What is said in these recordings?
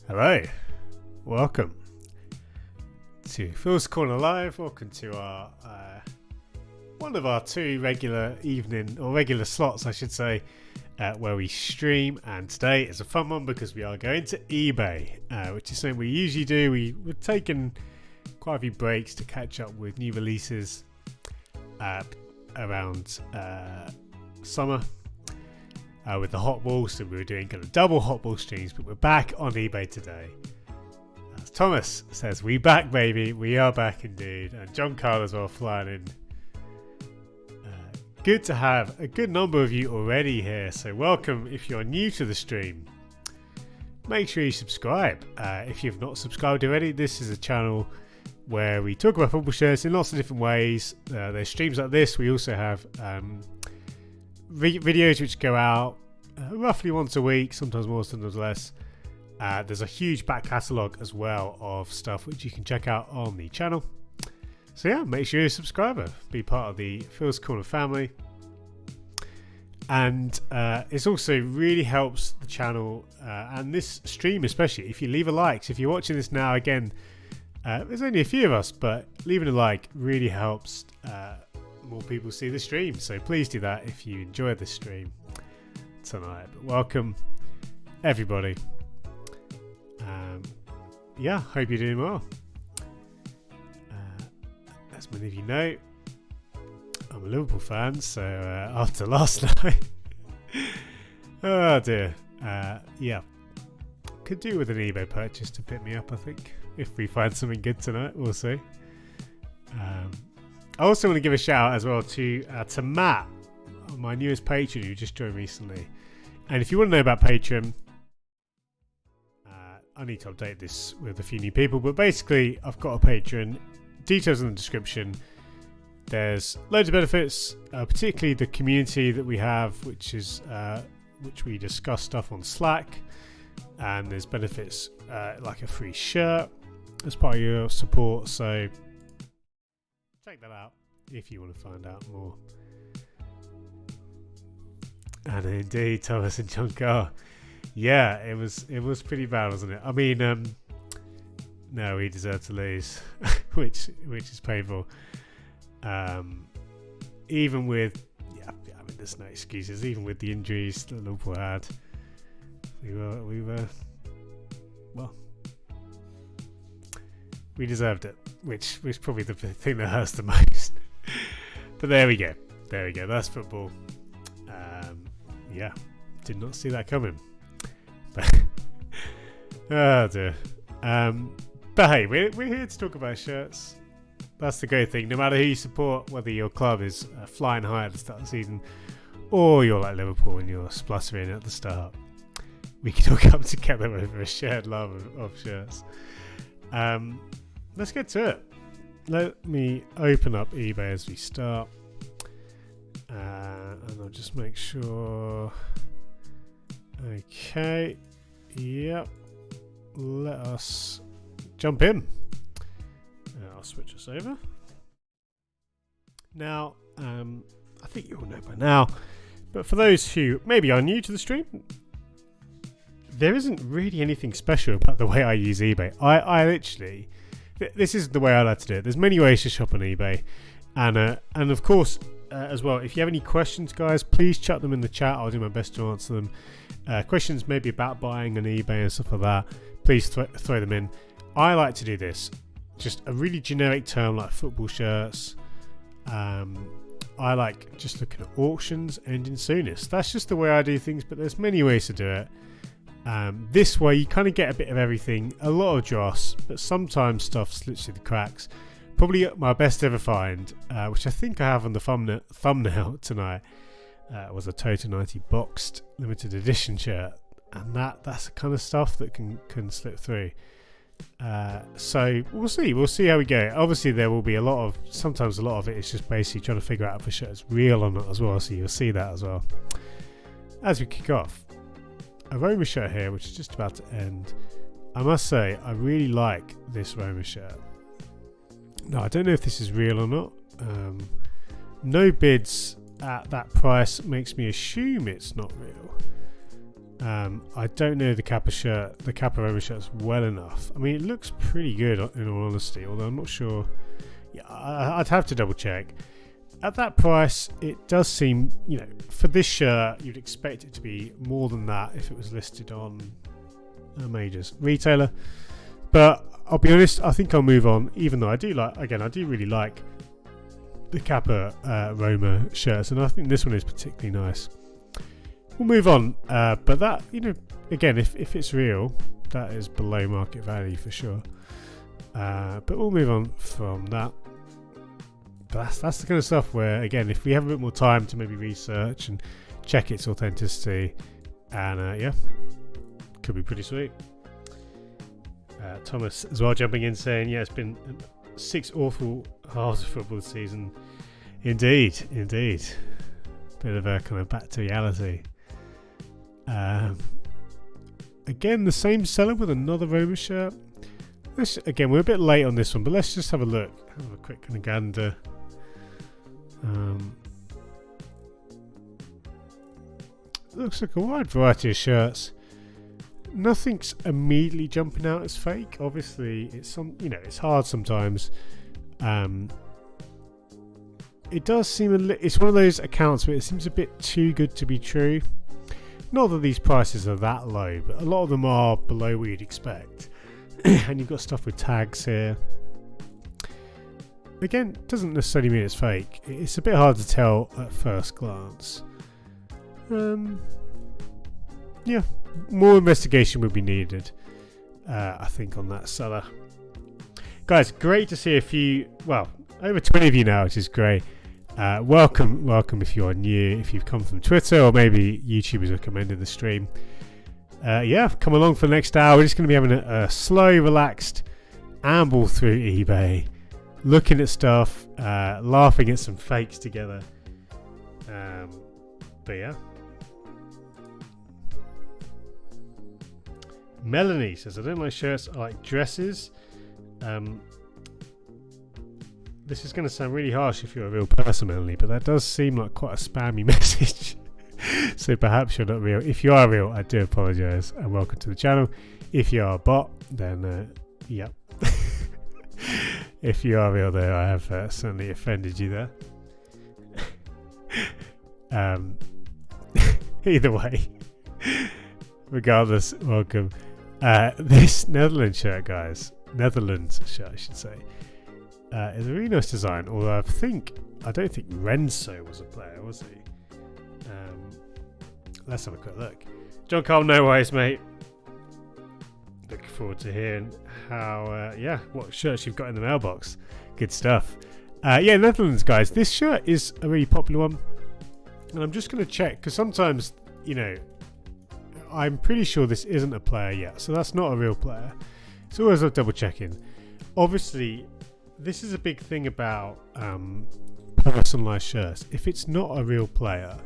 Hello, welcome to Phil's Corner Live. Welcome to our one of our two regular evening or regular slots, I should say, where we stream. And today is a fun one because we are going to eBay, which is something we usually do. We've taken quite a few breaks to catch up with new releases around summer. With the hot ball, so we were doing kind of double hot ball streams, but we're back on eBay today. As Thomas says, we back, baby. We are back indeed. And John Carl as well flying in. Good to have a good number of you already here, so welcome. If you're new to the stream, make sure you subscribe. If you've not subscribed already, this is a channel where we talk about football shirts in lots of different ways. There's streams like this. We also have videos which go out roughly once a week, sometimes more, sometimes less. There's a huge back catalogue as well of stuff which you can check out on the channel. So yeah, make sure you're a subscriber, be part of the Phil's Corner family. And it also really helps the channel and this stream especially if you leave a like. So if you're watching this now, again, there's only a few of us, but leaving a like really helps more people see the stream, so please do that if you enjoy the stream tonight. But welcome everybody. Yeah, hope you're doing well. As many of you know, I'm a Liverpool fan, so after last night oh dear, yeah, could do with an eBay purchase to pick me up. I think if we find something good tonight, we'll see. I also want to give a shout out as well to Matt, my newest patron who just joined recently. And if you want to know about Patreon, I need to update this with a few new people. But basically, I've got a Patreon. Details in the description. There's loads of benefits, particularly the community that we have, which we discuss stuff on Slack. And there's benefits like a free shirt as part of your support. So check that out if you want to find out more. And indeed, Thomas and John Carr. Yeah, it was pretty bad, wasn't it? I mean, no, we deserve to lose, which is painful. Even with, I mean, there's no excuses. Even with the injuries that Liverpool had, we were, well, we deserved it, which was probably the thing that hurts the most. But there we go. That's football. Yeah, did not see that coming. But oh dear. But hey, we're here to talk about shirts. That's the great thing. No matter who you support, whether your club is flying high at the start of the season, or you're like Liverpool and you're spluttering at the start, we can all come together over a shared love of shirts. Let's get to it. Let me open up eBay as we start. And I'll just make sure. Okay. Yep. Let us jump in. I'll switch us over. Now, I think you all know by now, but for those who maybe are new to the stream, there isn't really anything special about the way I use eBay. I literally, this is the way I like to do it. There's many ways to shop on eBay, and of course as well, if you have any questions, guys, please chuck them in the chat. I'll do my best to answer them. Questions maybe about buying on eBay and stuff like that, please throw them in. I like to do this, just a really generic term like football shirts. I like just looking at auctions ending soonest. That's just the way I do things, but there's many ways to do it. This way you kind of get a bit of everything, a lot of dross, but sometimes stuff slips through the cracks. Probably my best ever find, which I think I have on the thumbnail tonight, was a Toto 90 boxed limited edition shirt, and that's the kind of stuff that can slip through. So we'll see how we go. Obviously there will be sometimes a lot of it is just basically trying to figure out if a shirt is real or not as well, so you'll see that as well. As we kick off, a Roma shirt here which is just about to end. I must say I really like this Roma shirt. Now I don't know if this is real or not. No bids at that price makes me assume it's not real. I don't know the Kappa Roma shirts well enough. I mean, it looks pretty good in all honesty, although I'm not sure. Yeah, I'd have to double check. At that price, it does seem, for this shirt, you'd expect it to be more than that if it was listed on a majors retailer. But I'll be honest, I think I'll move on, even though I do really like the Kappa Roma shirts, and I think this one is particularly nice. We'll move on, but that, again, if it's real, that is below market value for sure. But we'll move on from that. But that's the kind of stuff where, again, if we have a bit more time to maybe research and check its authenticity, and could be pretty sweet. Thomas as well jumping in saying, it's been 6 awful halves of football this season. Indeed. Bit of a kind of back to reality. Again, the same seller with another Roma shirt. Again, we're a bit late on this one, but let's just have a look. Have a quick kind of gander. Looks like a wide variety of shirts. Nothing's immediately jumping out as fake. Obviously, it's hard sometimes. It does seem it's one of those accounts where it seems a bit too good to be true. Not that these prices are that low, but a lot of them are below what you'd expect. And you've got stuff with tags here. Again, doesn't necessarily mean it's fake. It's a bit hard to tell at first glance. More investigation would be needed, I think, on that seller. Guys, great to see over 20 of you now, which is great. Welcome if you are new, if you've come from Twitter, or maybe YouTube has recommended the stream. Come along for the next hour. We're just going to be having a slow, relaxed amble through eBay, looking at stuff, laughing at some fakes together. Melanie says, I don't like shirts, I like dresses. This is going to sound really harsh if you're a real person, Melanie, but that does seem like quite a spammy message. So perhaps you're not real. If you are real, I do apologise, and welcome to the channel. If you are a bot, then if you are real there, I have certainly offended you there. Either way, regardless, welcome. This Netherlands shirt, guys, I should say, is a really nice design, although I don't think Renzo was a player, was he? Let's have a quick look. John Cole, no worries, mate. Looking forward to hearing what shirts you've got in the mailbox. Good stuff. Netherlands, guys, this shirt is a really popular one, and I'm just going to check, because sometimes, I'm pretty sure this isn't a player yet, so that's not a real player. It's always worth double checking. Obviously, this is a big thing about personalised shirts. If it's not a real player,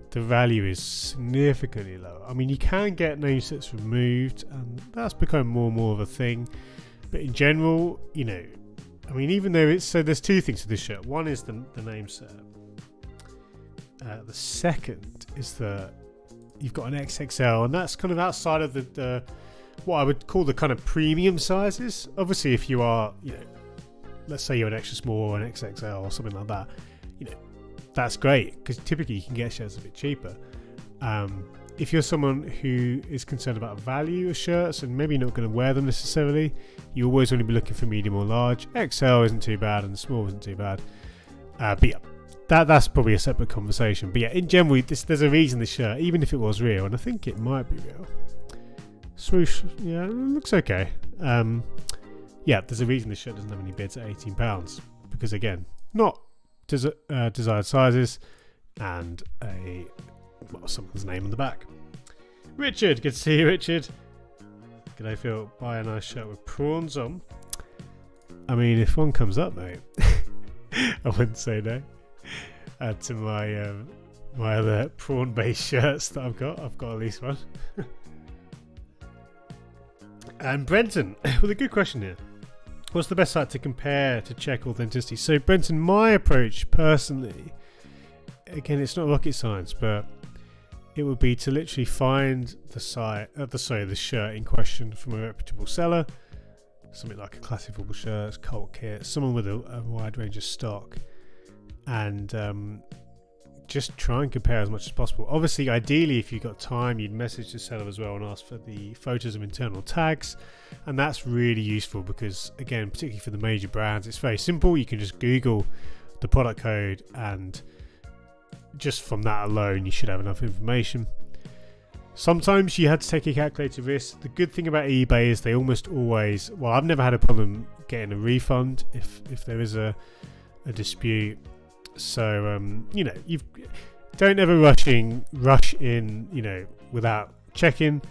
the value is significantly lower. I mean, you can get name sets removed, and that's become more and more of a thing. But in general, even though there's 2 things to this shirt. One is the name set. The second is that you've got an XXL, and that's kind of outside of the what I would call the kind of premium sizes. Obviously, if you are, let's say you're an extra small or an XXL or something like that, that's great, because typically you can get shirts a bit cheaper. If you're someone who is concerned about value of shirts and maybe not going to wear them necessarily, you always want to be looking for medium or large. XL isn't too bad and small isn't too bad. But yeah, that's probably a separate conversation. But yeah, in general, there's a reason this shirt, even if it was real, and I think it might be real. Swoosh, yeah, it looks okay. Yeah, there's a reason this shirt doesn't have any bids at £18, because again, not desired sizes, and someone's name on the back. Richard, good to see you, Richard. G'day, Phil. Buy a nice shirt with prawns on. I mean, if one comes up, mate, I wouldn't say no. Add to my my other prawn-based shirts that I've got at least one. And Brenton, with a good question here. What's the best site to compare to check authenticity? So, Brenton, my approach personally, again, it's not rocket science, but it would be to literally find the shirt in question from a reputable seller, something like a classic football shirts, cult kit, someone with a wide range of stock, and just try and compare as much as possible. Obviously, ideally, if you've got time, you'd message the seller as well and ask for the photos of internal tags, and that's really useful because, again, particularly for the major brands, it's very simple. You can just Google the product code, and just from that alone, you should have enough information. Sometimes you had to take a calculated risk. The good thing about eBay is they almost always, well, I've never had a problem getting a refund if there is a dispute. So you don't ever rush in without checking.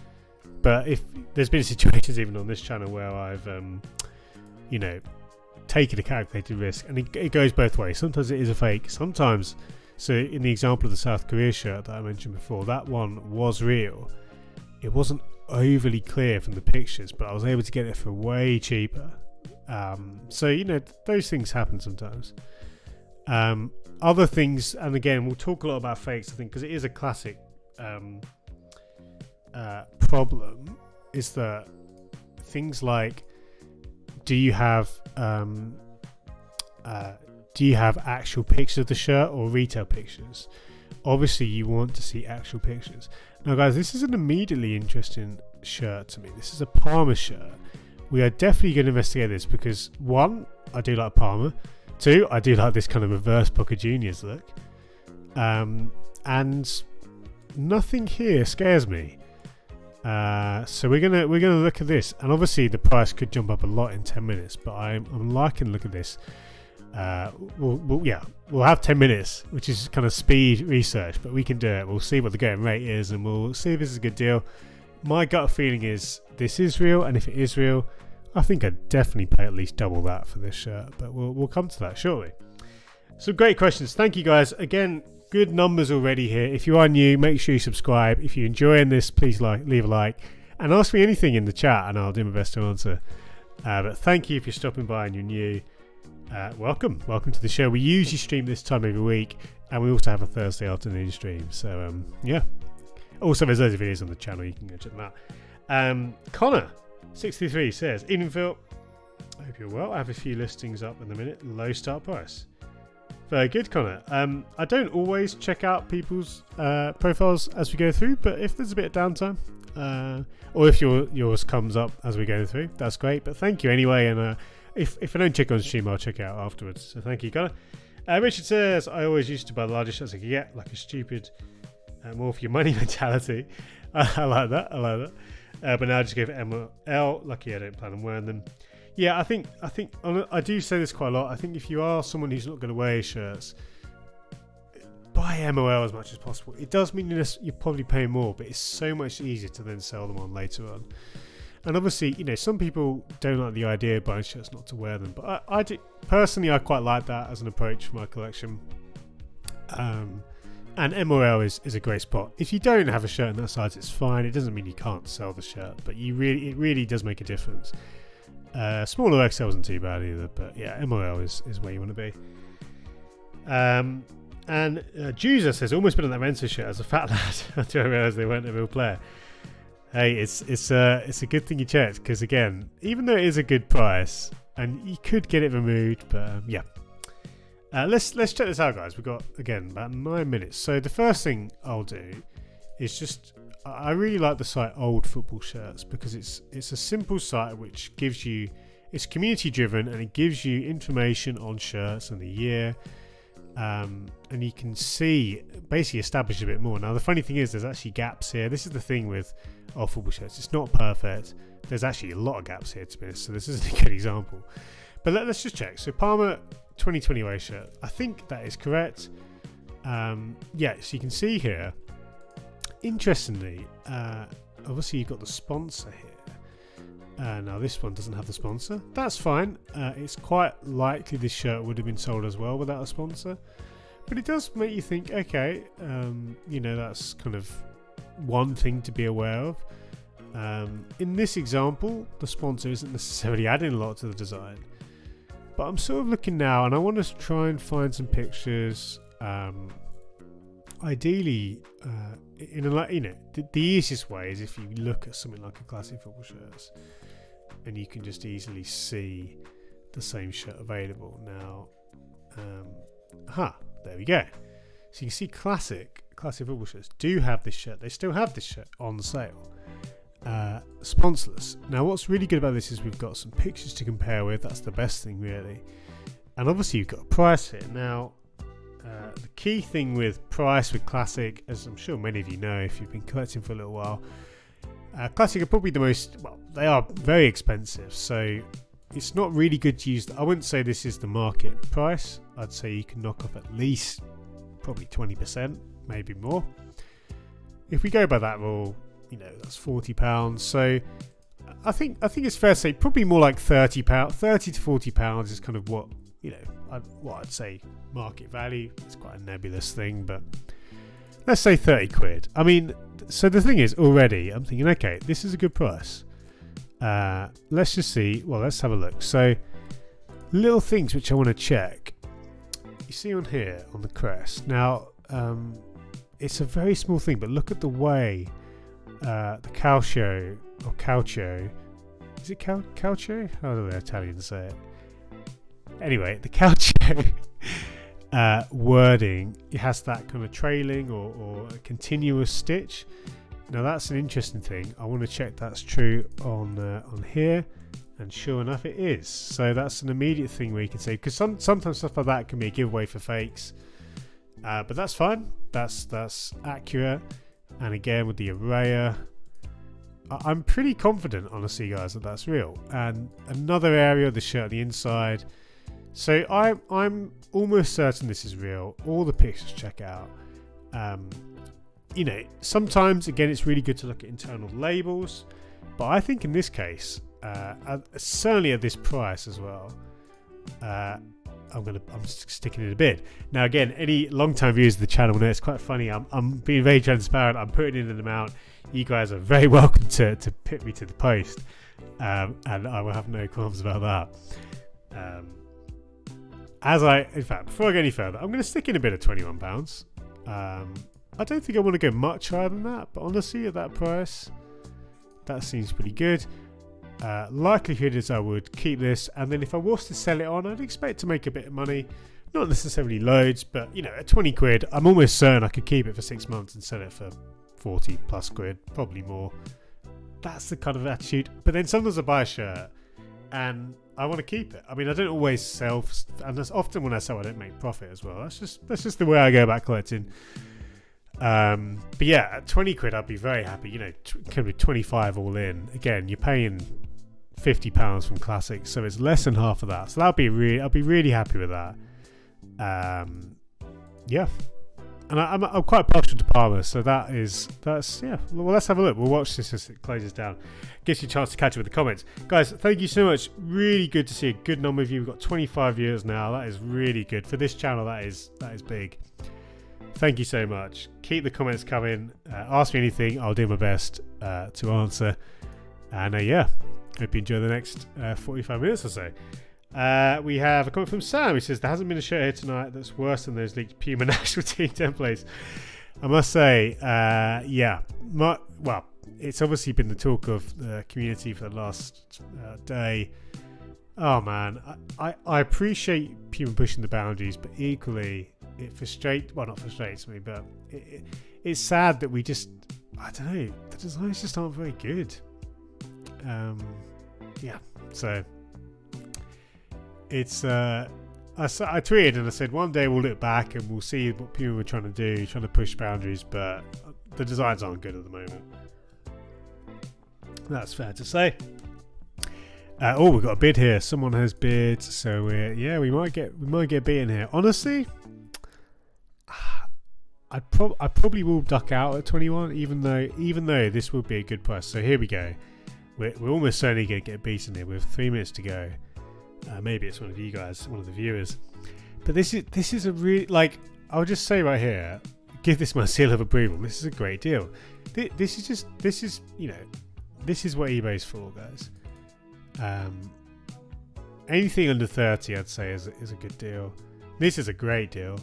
But if there's been situations even on this channel where I've taken a calculated risk, and it goes both ways. Sometimes it is a fake. Sometimes, so in the example of the South Korea shirt that I mentioned before, that one was real. It wasn't overly clear from the pictures, but I was able to get it for way cheaper. So those things happen sometimes. Other things, and again, we'll talk a lot about fakes, I think, because it is a classic problem, is that things like, do you have actual pictures of the shirt or retail pictures? Obviously, you want to see actual pictures. Now, guys, this is an immediately interesting shirt to me. This is a Parma shirt. We are definitely going to investigate this because, one, I do like Parma. Two, I do like this kind of reverse Boca Juniors look. And nothing here scares me. So we're gonna look at this, and obviously the price could jump up a lot in 10 minutes. But I'm liking the look at this. We'll have 10 minutes, which is kind of speed research, but we can do it. We'll see what the going rate is, and we'll see if this is a good deal. My gut feeling is this is real, and if it is real, I think I'd definitely pay at least double that for this shirt, but we'll come to that shortly. So great questions. Thank you, guys. Again, good numbers already here. If you are new, make sure you subscribe. If you're enjoying this, please leave a like, and ask me anything in the chat, and I'll do my best to answer. But thank you if you're stopping by and you're new. Welcome to the show. We usually stream this time every week, and we also have a Thursday afternoon stream. So yeah. Also, there's loads of videos on the channel. You can go check them out. Connor 63 says, evening Phil, I hope you're well. I have a few listings up in the minute. Low start price. Very good, Connor. I don't always check out people's profiles as we go through, but if there's a bit of downtime, or if yours comes up as we go through, that's great. But thank you anyway, and if I don't check on stream, I'll check it out afterwards. So thank you, Connor. Richard says, I always used to buy the largest shirts I could get, like a stupid more for your money mentality. I like that. But now I just go for ML. Lucky I don't plan on wearing them. Yeah, I think I do say this quite a lot. I think if you are someone who's not going to wear shirts, buy MOL as much as possible. It does mean you're probably paying more, but it's so much easier to then sell them on later on. And obviously, some people don't like the idea of buying shirts not to wear them, but I do personally. I quite like that as an approach for my collection. And MOL is a great spot. If you don't have a shirt in that size, it's fine. It doesn't mean you can't sell the shirt, but it really does make a difference. Smaller XL isn't too bad either, but yeah, MOL is where you want to be. And Juicer says, almost been on that Renzo shirt as a fat lad until I realised they weren't a real player. Hey, it's a good thing you checked, because again, even though it is a good price, and you could get it removed, but yeah. Let's check this out, guys. We've got, again, about 9 minutes. So the first thing I'll do is just, I really like the site Old Football Shirts, because it's a simple site which gives you, it's community driven, and it gives you information on shirts and the year, and you can see, basically establish a bit more. Now the funny thing is, there's actually gaps here. This is the thing with Old Football Shirts, it's not perfect. There's actually a lot of gaps here, to be honest, so this isn't a good example. But let's just check. So Parma 2020 away shirt, I think that is correct. Yeah, so you can see here, interestingly, obviously you've got the sponsor here. Now this one doesn't have the sponsor. That's fine. It's quite likely this shirt would have been sold as well without a sponsor, but it does make you think, okay, you know, that's kind of one thing to be aware of. In this example, the sponsor isn't necessarily adding a lot to the design, but I'm sort of looking now, and I want to try and find some pictures. Ideally, in a, you know, the easiest way is if you look at something like a classic football shirts, and you can just easily see the same shirt available. Now, there we go. So you can see classic football shirts do have this shirt. They still have this shirt on sale, sponsorless. Now what's really good about this is we've got some pictures to compare with. That's the best thing, really. And obviously you've got a price here. Now the key thing with price with classic, as I'm sure many of you know if you've been collecting for a little while, classic are probably the most, well, they are very expensive, so it's not really good to use. I wouldn't say this is the market price. I'd say you can knock off at least probably 20%, maybe more. If we go by that rule, you know, that's £40. So I think it's fair to say probably more like £30, £30 to £40 is kind of what, you know, what I'd say market value. It's quite a nebulous thing, but let's say 30 quid. I mean, so the thing is, already I'm thinking, okay, this is a good price. Let's just see. Well, let's have a look. So little things which I want to check. You see on here on the crest. Now, it's a very small thing, but look at the way the calcio, or calcio, is it calcio? How do the Italians say it? Anyway, the calcio wording, it has that kind of trailing or a continuous stitch. Now that's an interesting thing. I want to check that's true on here, and sure enough it is. So that's an immediate thing where you can say, because sometimes stuff like that can be a giveaway for fakes, but that's fine. That's accurate. And again with the arraya, I'm pretty confident, honestly, guys, that that's real. And another area of the shirt on the inside. So I'm almost certain this is real. All the pictures check out. You know, sometimes again it's really good to look at internal labels, but I think in this case, certainly at this price as well, I'm sticking in a bid. Now again, any long-time viewers of the channel know it's quite funny. I'm being very transparent. I'm putting in an amount. You guys are very welcome to pit me to the post, and I will have no qualms about that. In fact, before I go any further, I'm going to stick in a bid of £21. I don't think I want to go much higher than that, but honestly, at that price, that seems pretty good. Likelihood is I would keep this, and then if I was to sell it on, I'd expect to make a bit of money. Not necessarily loads, but you know, at 20 quid, I'm almost certain I could keep it for 6 months and sell it for 40 plus quid, probably more. That's the kind of attitude. But then sometimes I buy a shirt and I want to keep it. I mean, I don't always sell, and that's often when I sell, I don't make profit as well. That's just the way I go about collecting. But yeah, at 20 quid, I'd be very happy. You know, can be 25 all in. Again, you're paying £50 from classic, so it's less than half of that. So I'll be really happy with that. Yeah, and I'm quite partial to Parma, so that's yeah. Well, let's have a look. We'll watch this as it closes down. Gives you a chance to catch up with the comments, guys. Thank you so much. Really good to see a good number of you. We've got 25 viewers now. That is really good for this channel. That is big. Thank you so much. Keep the comments coming. Ask me anything. I'll do my best to answer. And yeah, hope you enjoy the next 45 minutes or so. We have a comment from Sam. He says, there hasn't been a shirt here tonight that's worse than those leaked Puma national team templates. I must say, well, it's obviously been the talk of the community for the last day. Oh man, I appreciate Puma pushing the boundaries, but equally it not frustrates me, but it's sad that we just, I don't know, the designs just aren't very good. So it's I tweeted and I said one day we'll look back and we'll see what Puma were trying to do, trying to push boundaries, but the designs aren't good at the moment. That's fair to say. We've got a bid here. Someone has bid, so we might get beaten here. Honestly, I probably will duck out at 21, even though this will be a good price. So here we go. We're almost certainly going to get beaten here. We have 3 minutes to go. Maybe it's one of you guys, one of the viewers. But this is a really, like, I'll just say right here, give this my seal of approval. This is a great deal. This is what eBay's for, guys. Anything under 30 I'd say is a good deal. This is a great deal.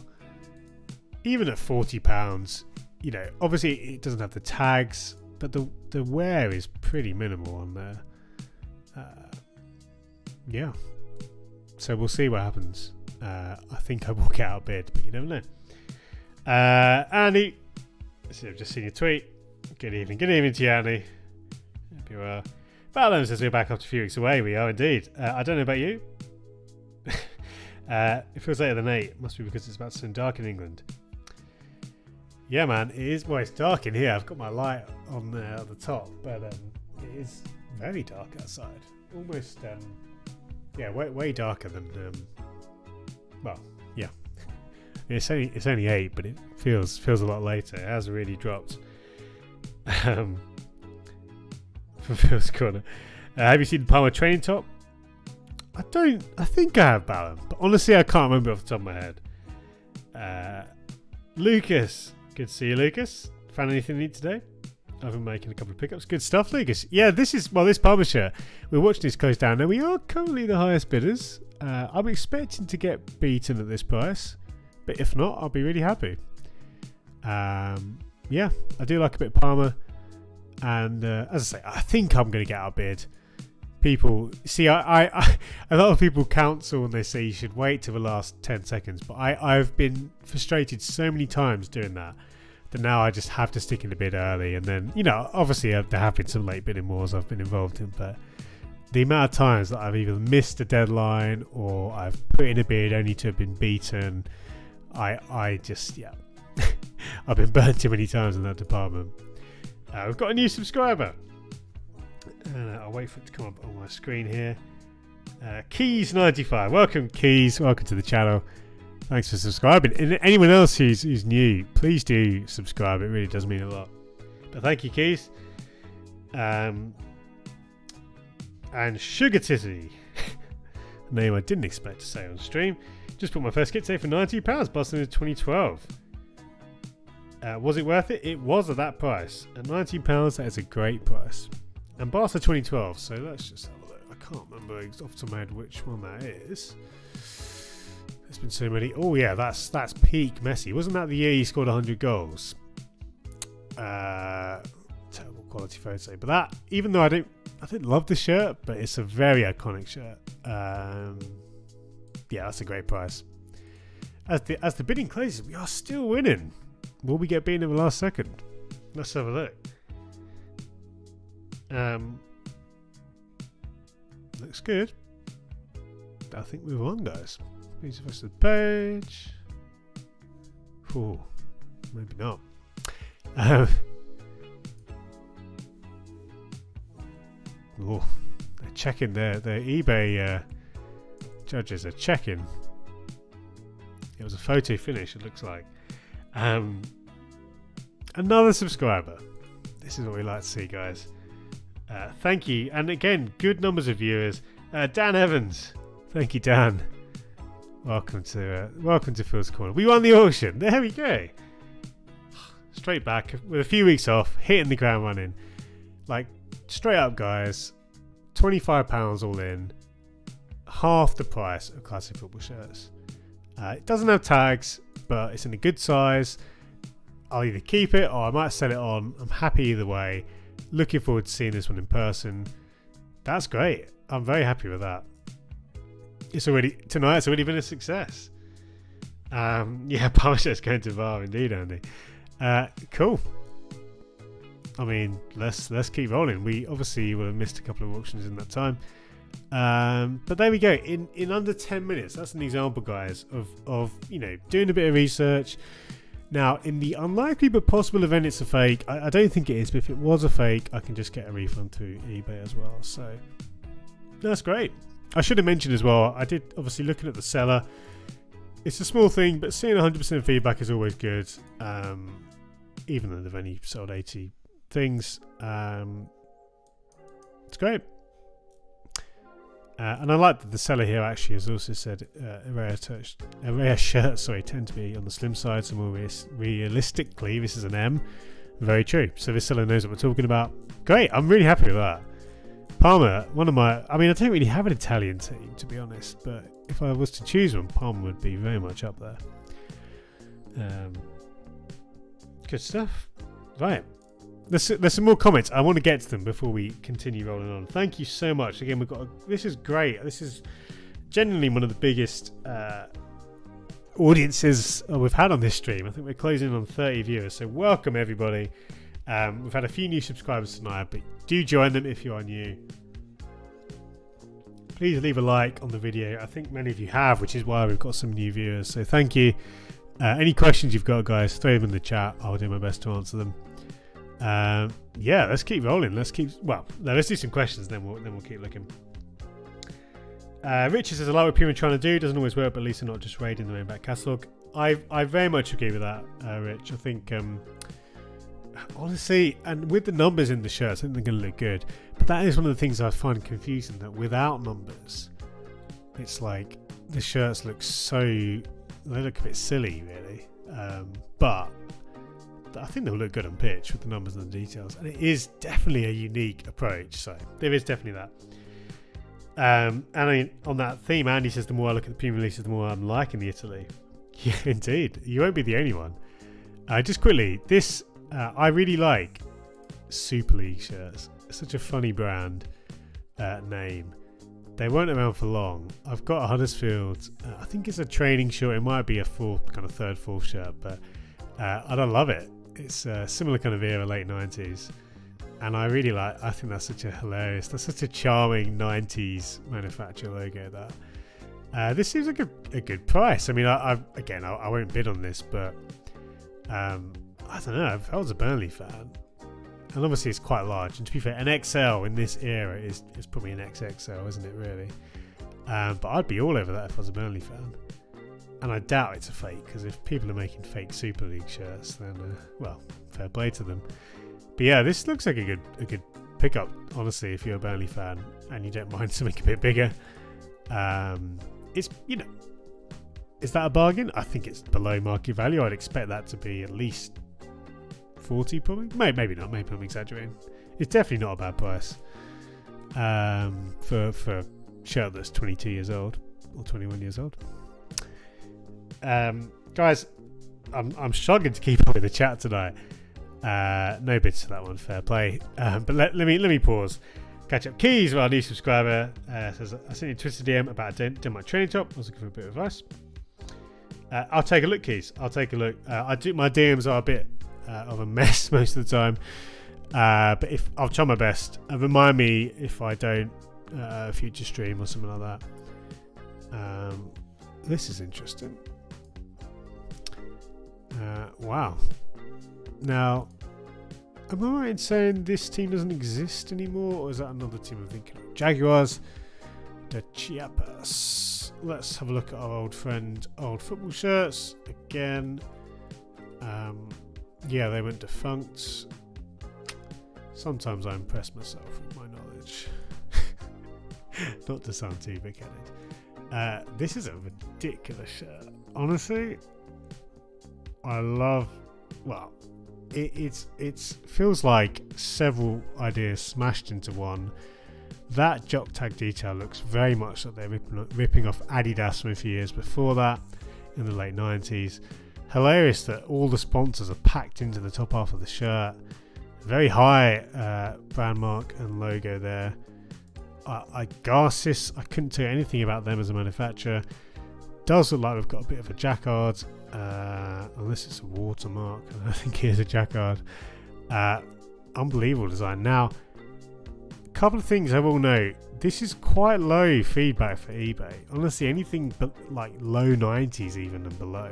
Even at £40, obviously it doesn't have the tags, but the wear is pretty minimal on there. So we'll see what happens. I think I will get outbid, but you never know. Andy, I've just seen your tweet. Good evening to you, Andy. Hope you are. Valum says we're back after a few weeks away. We are indeed. I don't know about you. It feels later than 8. Must be because it's about to turn dark in England. Yeah, man. It is. Well, it's dark in here. I've got my light on there at the top, but it is very dark outside. Almost, way darker than. It's only 8, but it feels a lot later. It has really dropped. From Phil's Corner. Have you seen the Parma training top? I think I have, Ballon, but honestly I can't remember off the top of my head. Lucas, good to see you, Lucas. Found anything neat today? I've been making a couple of pickups. Good stuff, Lucas. Yeah, this Parma shirt, we're watching this close down now. We are currently the highest bidders. I'm expecting to get beaten at this price, but if not, I'll be really happy. I do like a bit of Parma. And as I say, I think I'm going to get outbid. People see, I a lot of people counsel and they say you should wait till the last 10 seconds. But I've been frustrated so many times doing that now I just have to stick in the bid early. And then, obviously there have been some late bidding wars I've been involved in. But the amount of times that I've either missed a deadline or I've put in a bid only to have been beaten, I just, I've been burnt too many times in that department. We've got a new subscriber. I'll wait for it to come up on my screen here. Keys95. Welcome, Keys. Welcome to the channel. Thanks for subscribing. And anyone else who's new, please do subscribe. It really does mean a lot. But thank you, Keys. And Sugar Titty. A name I didn't expect to say on stream. Just bought my first kit today for £90. Barcelona 2012. Was it worth it? It was at that price. At £19, that is a great price. And Barca 2012, so let's just have a look. I can't remember off the top of my head which one that is. There's been so many. Oh yeah, that's peak Messi. Wasn't that the year he scored 100 goals? Terrible quality photo. But that, even though I didn't love the shirt, but it's a very iconic shirt. That's a great price. As the bidding closes, we are still winning. Will we get beaten in the last second? Let's have a look. Looks good. I think we've won, guys. Please refresh the page. Ooh, maybe not. They're checking their eBay judges are checking. It was a photo finish, it looks like. Another subscriber. This is what we like to see, guys. Thank you, and again, good numbers of viewers. Dan Evans, thank you, Dan. Welcome to Phil's Corner. We won the auction. There we go. Straight back with a few weeks off, hitting the ground running. Like straight up, guys. £25 all in. half the price of classic football shirts. It doesn't have tags, but it's in a good size. I'll either keep it or I might sell it on. I'm happy either way. Looking forward to seeing this one in person. That's great. I'm very happy with that. It's already been a success. Parma shirt's going to VAR indeed, Andy. Cool. I mean, let's keep rolling. We obviously will have missed a couple of auctions in that time. But there we go. In under 10 minutes, that's an example, guys, of doing a bit of research. Now, in the unlikely but possible event it's a fake, I don't think it is, but if it was a fake, I can just get a refund to eBay as well. So that's great. I should have mentioned as well, I did obviously looking at the seller. It's a small thing, but seeing 100% feedback is always good. Even though they've only sold 80 things, it's great. And I like that the seller here actually has also said a rare shirt, tend to be on the slim side, so more realistically this is an M. Very true. So this seller knows what we're talking about. Great, I'm really happy with that. Parma, I don't really have an Italian team, to be honest, but if I was to choose one, Parma would be very much up there. Good stuff. Right. There's some more comments. I want to get to them before we continue rolling on. Thank you so much. Again, this is great. This is genuinely one of the biggest audiences we've had on this stream. I think we're closing on 30 viewers. So welcome, everybody. We've had a few new subscribers tonight, but do join them if you are new. Please leave a like on the video. I think many of you have, which is why we've got some new viewers. So thank you. Any questions you've got, guys, throw them in the chat. I'll do my best to answer them. Let's keep rolling. Let's do some questions, then we'll keep looking. Richard says, I like what people are trying to do. Doesn't always work, but at least they're not just raiding the main back catalogue. I very much agree with that, Rich. I think honestly, and with the numbers in the shirts, I think they're going to look good. But that is one of the things I find confusing, that without numbers, it's like the shirts look they look a bit silly, really. But I think they'll look good on pitch with the numbers and the details, and it is definitely a unique approach. So there is definitely that. And on that theme, Andy says the more I look at the premium releases, the more I'm liking the Italy. Yeah, indeed. You won't be the only one. Just quickly, this I really like Super League shirts. It's such a funny brand name. They weren't around for long. I've got a Huddersfield. I think it's a training shirt. It might be a third, fourth shirt, but I don't love it. It's a similar kind of era, late 90s. And I think that's that's such a charming 90s manufacturer logo. This seems like a good price. I mean, I won't bid on this, but I don't know. If I was a Burnley fan, and obviously it's quite large, and to be fair, an XL in this era is probably an XXL, isn't it, really? But I'd be all over that if I was a Burnley fan. And I doubt it's a fake, because if people are making fake Super League shirts, then fair play to them. But yeah, this looks like a good pickup, honestly, if you're a Burnley fan and you don't mind something a bit bigger. It's is that a bargain? I think it's below market value. I'd expect that to be at least 40, probably. Maybe not. Maybe I'm exaggerating. It's definitely not a bad price for a shirt that's 22 years old or 21 years old. Guys, I'm struggling to keep up with the chat tonight. No bids to that one, fair play. But let me pause. Catch up. Keys, our new subscriber, says, I sent you a Twitter DM about doing my training top. I was looking for a bit of advice. I'll take a look, Keys. I'll take a look. My DMs are a bit of a mess most of the time. But if I'll try my best. Remind me if I don't future stream or something like that. This is interesting. Wow. Now, am I right in saying this team doesn't exist anymore, or is that another team I'm thinking of? Jaguars de Chiapas. Let's have a look at our old football shirts again. Yeah, they went defunct. Sometimes I impress myself with my knowledge. Not to sound too big-headed. This is a ridiculous shirt. Honestly, I love. Well, it feels like several ideas smashed into one. That jock tag detail looks very much like they're ripping off Adidas from a few years before that, in the late 90s. Hilarious that all the sponsors are packed into the top half of the shirt. Very high brand mark and logo there. Garcis, I couldn't tell you anything about them as a manufacturer. Does look like we've got a bit of a jacquard, unless it's a watermark. I think it is a jacquard. Unbelievable design. Now, a couple of things I will note. This is quite low feedback for eBay. Honestly, anything but like low 90s even and below.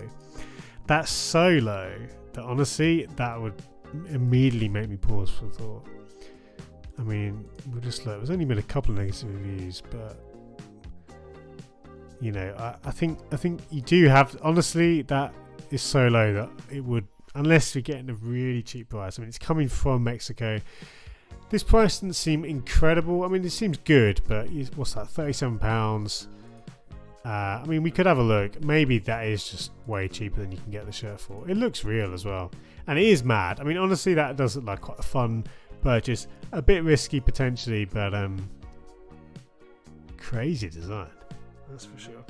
That's so low that honestly, that would immediately make me pause for thought. I mean, we'll just look. There's only been a couple of negative reviews, but you know, I think you do have. Honestly, that is so low that it would, unless you're getting a really cheap price. I mean, it's coming from Mexico. This price doesn't seem incredible. I mean, it seems good, but what's that? £37. I mean, we could have a look. Maybe that is just way cheaper than you can get the shirt for. It looks real as well, and it is mad. I mean, honestly, that does look like quite a fun purchase. A bit risky potentially, but crazy design. That's for sure.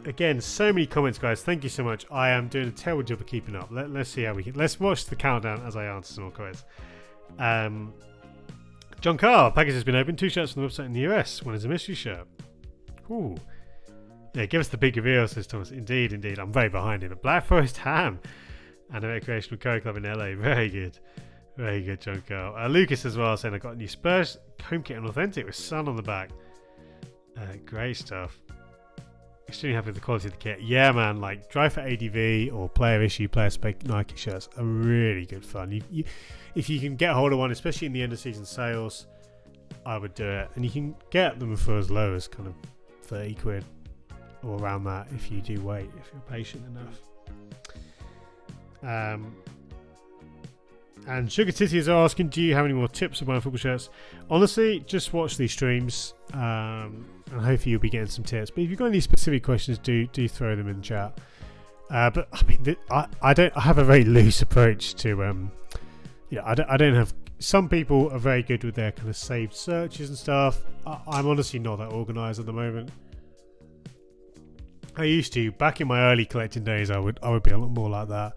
Again, so many comments, guys. Thank you so much. I am doing a terrible job of keeping up. Let's see how we can. Let's watch the countdown as I answer some more comments. John Carr, package has been opened. 2 shirts from the website in the US. One is a mystery shirt. Ooh. Yeah, give us the big reveal, says Thomas. Indeed. I'm very behind it. A Black Forest ham and a recreational curry club in LA. Very good, John Carr. Lucas as well, saying I got a new Spurs home kit and authentic with sun on the back. Great stuff. Extremely happy with the quality of the kit. Yeah, man, like Drive for ADV or player issue, player spec Nike shirts are really good fun. If you can get hold of one, especially in the end of season sales, I would do it. And you can get them for as low as kind of 30 quid or around that if you do wait, if you're patient enough. And Sugar Titty is asking, do you have any more tips for buying football shirts? Honestly, just watch these streams, and hopefully you'll be getting some tips. But if you've got any specific questions, do throw them in the chat. But I mean, I have a very loose approach to, I don't have. Some people are very good with their kind of saved searches and stuff. I'm honestly not that organised at the moment. I used to back in my early collecting days. I would be a lot more like that.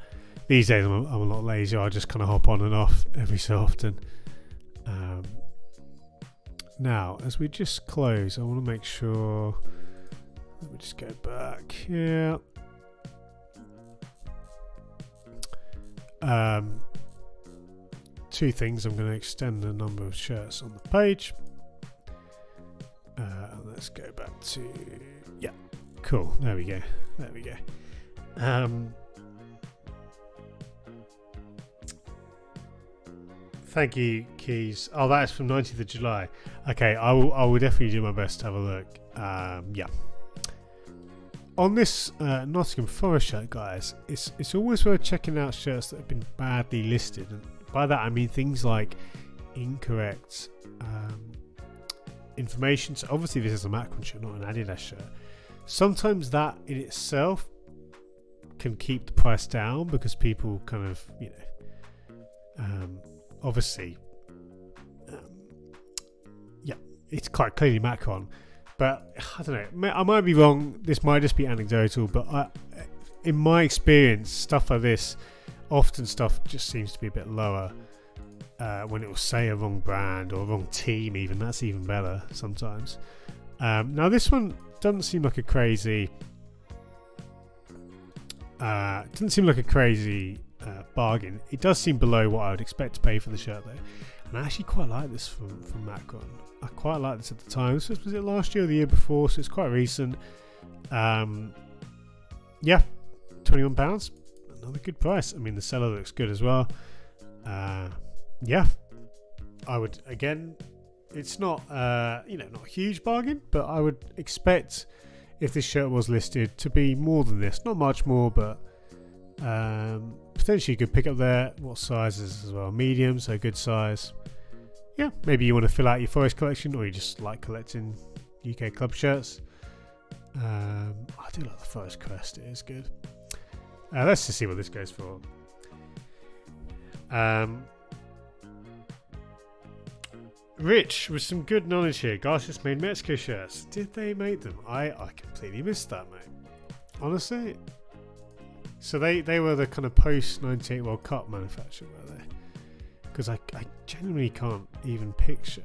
These days, I'm a lot lazier. I just kind of hop on and off every so often. Now, as we just close, I want to make sure. Let me just go back here. Two things. I'm going to extend the number of shirts on the page. Let's go back to. Yeah, cool. There we go. Thank you, Keys. Oh, that is from 19th of July. Okay, I will definitely do my best to have a look. Yeah. On this Nottingham Forest shirt, guys, it's always worth checking out shirts that have been badly listed. And by that, I mean things like incorrect information. So obviously this is a Macron shirt, not an Adidas shirt. Sometimes that in itself can keep the price down because people kind of, obviously, it's quite clearly Macron, but I don't know. I might be wrong. This might just be anecdotal, but in my experience, stuff like this, often stuff just seems to be a bit lower when it will say a wrong brand or a wrong team. Even that's even better sometimes. Now this one doesn't seem like a crazy. Bargain. It does seem below what I would expect to pay for the shirt though, and I actually quite like this from Macron. I quite liked this at the time. This was it last year or the year before, so it's quite recent. Yeah, £21, another good price. I mean, the seller looks good as well. Yeah, I would again. It's not not a huge bargain, but I would expect if this shirt was listed to be more than this. Not much more, but potentially you could pick up there. What sizes as well? Medium, so good size. Yeah, maybe you want to fill out your Forest collection, or you just like collecting UK club shirts. I do like the Forest crest; it is good. Let's just see what this goes for. Rich with some good knowledge here. Garcias made Mexico shirts. Did they make them? I completely missed that, mate. Honestly. So they were the kind of post 98 World Cup manufacturer, were they? Because I genuinely can't even picture.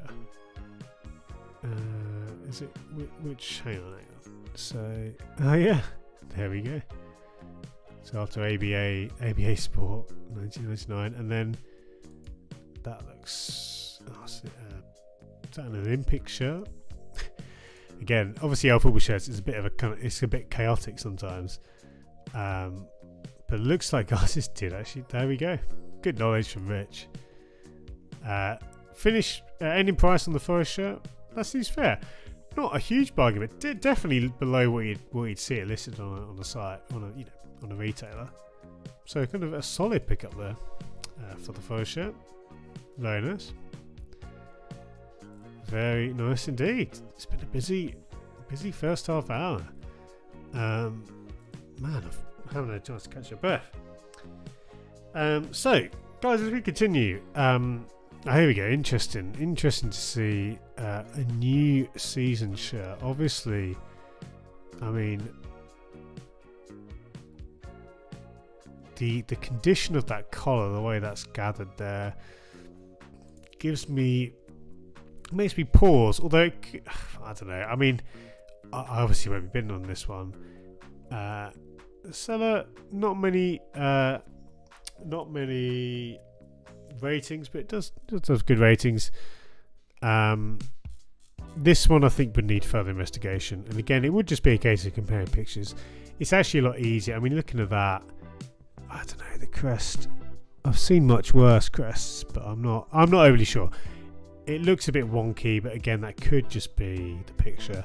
Is it which? Hang on. So yeah, there we go. So after ABA Sport 1999, and then that looks. Is that an Olympic shirt? Again, obviously our football shirts is a bit of a kind of, it's a bit chaotic sometimes. But it looks like ours did actually. There we go. Good knowledge from Rich. Finish ending price on the Forest shirt. That seems fair. Not a huge bargain, but definitely below what you'd see it listed on the site on a retailer. So kind of a solid pickup there for the Forest shirt. Very nice. Very nice indeed. It's been a busy first half hour. Man, I haven't had a chance to catch your breath. So, guys, as we continue, here we go. Interesting to see a new season shirt. Obviously, I mean, the condition of that collar, the way that's gathered there, makes me pause. Although I don't know. I mean, I obviously won't be bidding on this one. The seller, not many ratings, but it does good ratings. This one I think would need further investigation, and again it would just be a case of comparing pictures. It's actually a lot easier. I mean, looking at that, I don't know, the crest, I've seen much worse crests, but I'm not overly sure. It looks a bit wonky, but again that could just be the picture.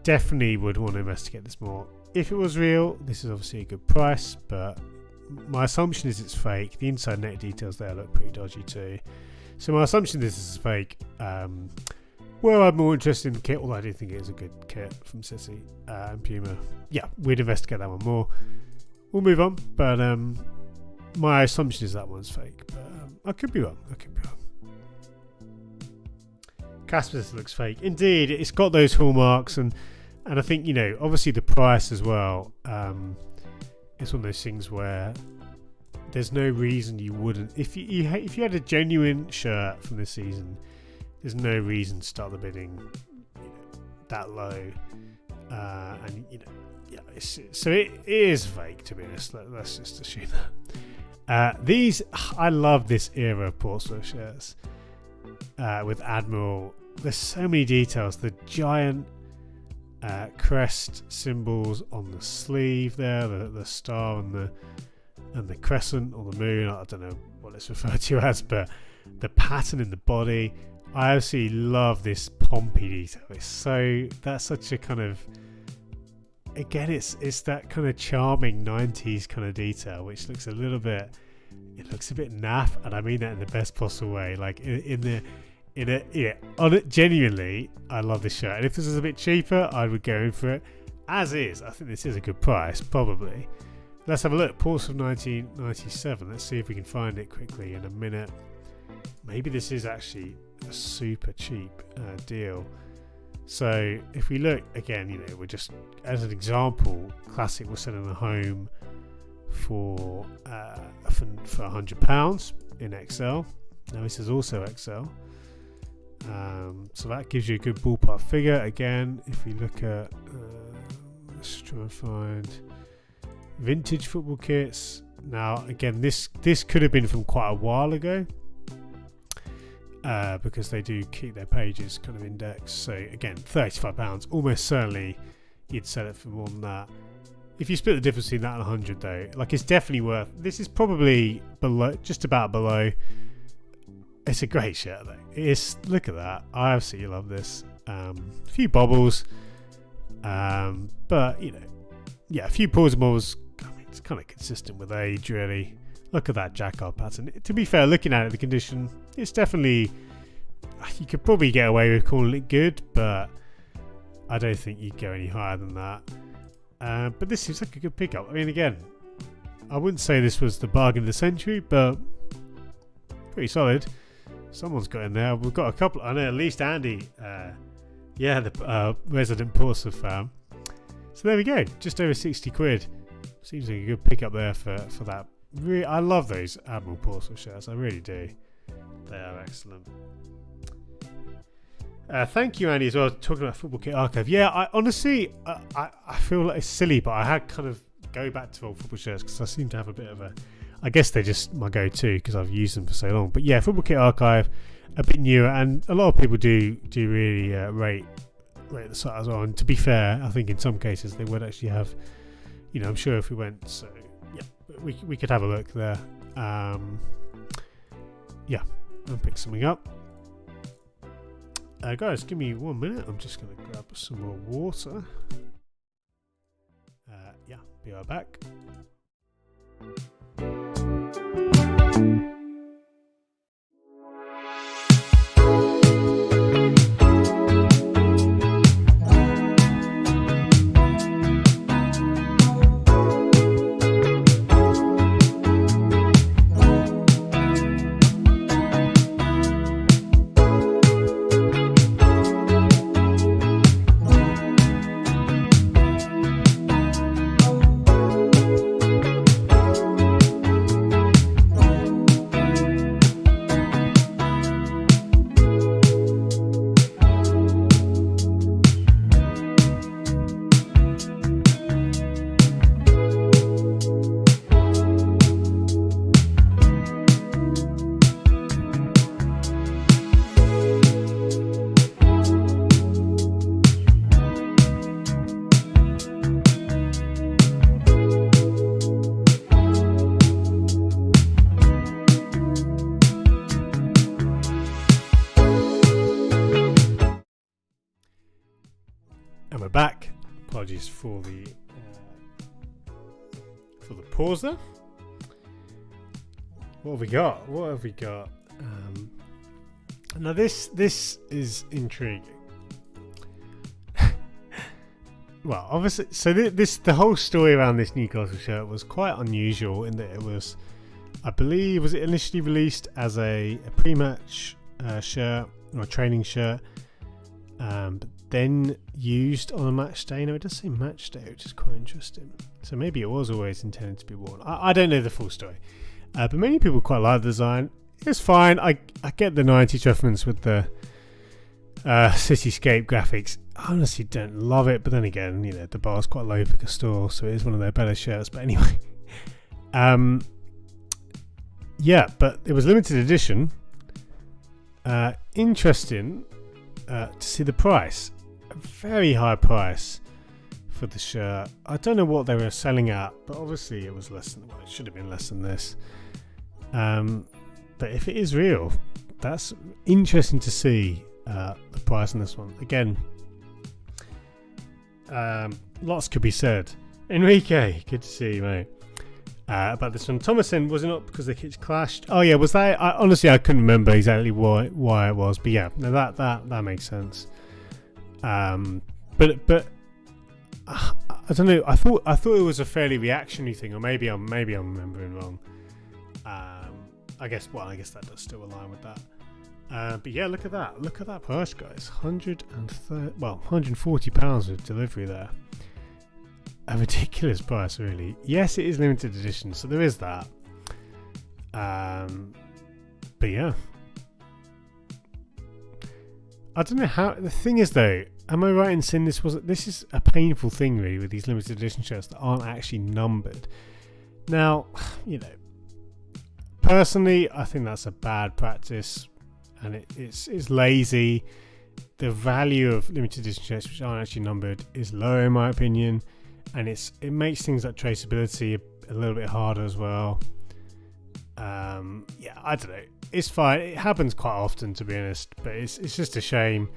Definitely would want to investigate this more. If it was real, this is obviously a good price, but my assumption is it's fake. The inside net details there look pretty dodgy too. So my assumption is this is fake. Where I'm more interested in the kit, although I do think it is a good kit from City and Puma. Yeah, we'd investigate that one more. We'll move on, but my assumption is that one's fake. But I could be wrong. Casper's looks fake. Indeed, it's got those hallmarks, and I think, obviously the price as well. It's one of those things where there's no reason you wouldn't. If you had a genuine shirt from this season, there's no reason to start the bidding that low. And so it is fake, to be honest. Let's just assume that. I love this era of Portsmouth shirts with Admiral. There's so many details. The giant crest symbols on the sleeve there, the star and the crescent or the moon. I don't know what it's referred to as, but the pattern in the body. I absolutely love this Pompey detail. That's such a kind of, again, it's that kind of charming 90s kind of detail, which looks a bit naff, and I mean that in the best possible way. Like genuinely, I love this shirt, and if this is a bit cheaper, I would go in for it. As is, I think this is a good price, probably. Let's have a look. Portsmouth 1997. Let's see if we can find it quickly in a minute. Maybe this is actually a super cheap deal. So if we look again, we're just, as an example, Classic was selling a home for £100 in XL. Now this is also XL. So that gives you a good ballpark figure. Again, if we look at, let's try and find vintage football kits. Now, again, this could have been from quite a while ago, because they do keep their pages kind of indexed. So again, £35. Almost certainly you'd sell it for more than that. If you split the difference between that and 100, though, like, it's definitely worth. This is probably below, just about below. It's a great shirt, though. Look at that. I absolutely love this. A few bobbles, but a few pulls and bobbles. I mean, it's kind of consistent with age, really. Look at that jacquard pattern. To be fair, looking at it, the condition, it's definitely. You could probably get away with calling it good, but I don't think you'd go any higher than that. But this seems like a good pickup. I mean, again, I wouldn't say this was the bargain of the century, but pretty solid. Someone's got in there. We've got a couple. I know at least Andy. The resident Portsmouth fan. So there we go. Just over 60 quid. Seems like a good pickup there for that. Really, I love those Admiral Portsmouth shirts. I really do. They are excellent. Thank you, Andy, as well. Talking about Football Kit Archive. Yeah, I honestly, I feel like it's silly, but I had kind of go back to old football shirts because I seem to have a bit of a. I guess they're just my go-to because I've used them for so long. But yeah, Football Kit Archive, a bit newer, and a lot of people do really rate the site as well. And to be fair, I think in some cases they would actually have. I'm sure if we went, so yeah, we could have a look there. I'll pick something up. Guys, give me 1 minute. I'm just going to grab some more water. Be right back. Back. Apologies for the pause there. What have we got? Now this is intriguing. Well, obviously, so the whole story around this Newcastle shirt was quite unusual in that it was, I believe, was it initially released as a pre-match shirt or a training shirt, but then used on a match day. No, it does say match day, which is quite interesting. So maybe it was always intended to be worn. I don't know the full story, but many people quite like the design. It's fine. I get the 90s reference with the cityscape graphics. I honestly don't love it, but then again, the bar's quite low for Castore, so it is one of their better shirts. But anyway, but it was limited edition. Interesting to see the price. A very high price for the shirt. I don't know what they were selling at, but obviously it was less than. Well, it should have been less than this. But if it is real, that's interesting to see the price on this one. Again, lots could be said. Enrique, good to see you, mate. About this one, Thomason, was it not because the kits clashed? Oh yeah, was that? Honestly, I couldn't remember exactly why it was, but yeah, no, that makes sense. But I don't know. I thought it was a fairly reactionary thing, or maybe I'm remembering wrong. I guess that does still align with that. But yeah, look at that price, guys. £140 with delivery there. A ridiculous price, really. Yes, it is limited edition, so there is that. But yeah, I don't know how. The thing is, though, am I right in saying this is a painful thing, really, with these limited edition shirts that aren't actually numbered? Now, personally, I think that's a bad practice, and it's lazy. The value of limited edition shirts which aren't actually numbered is low, in my opinion. And it makes things like traceability a little bit harder as well. I don't know. It's fine. It happens quite often, to be honest. But it's just a shame.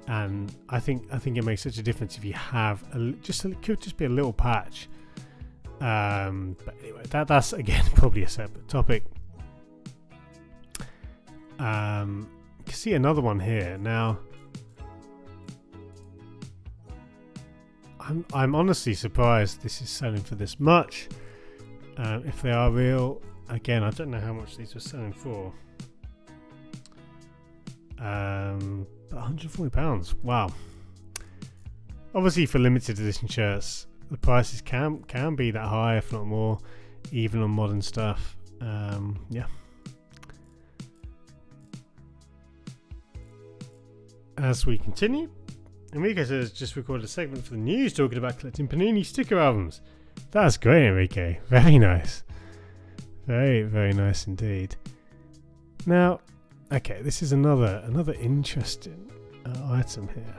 And I think it makes such a difference if you have it could just be a little patch. But anyway, that's again probably a separate topic. You can see another one here now. I'm honestly surprised this is selling for this much. If they are real, again, I don't know how much these were selling for. But £140. Wow. Obviously, for limited edition shirts, the prices can be that high, if not more, even on modern stuff. Yeah. As we continue, Enrique has just recorded a segment for the news talking about collecting Panini sticker albums. That's great, Enrique. Very nice. Very, very nice indeed. Now, okay, this is another interesting item here.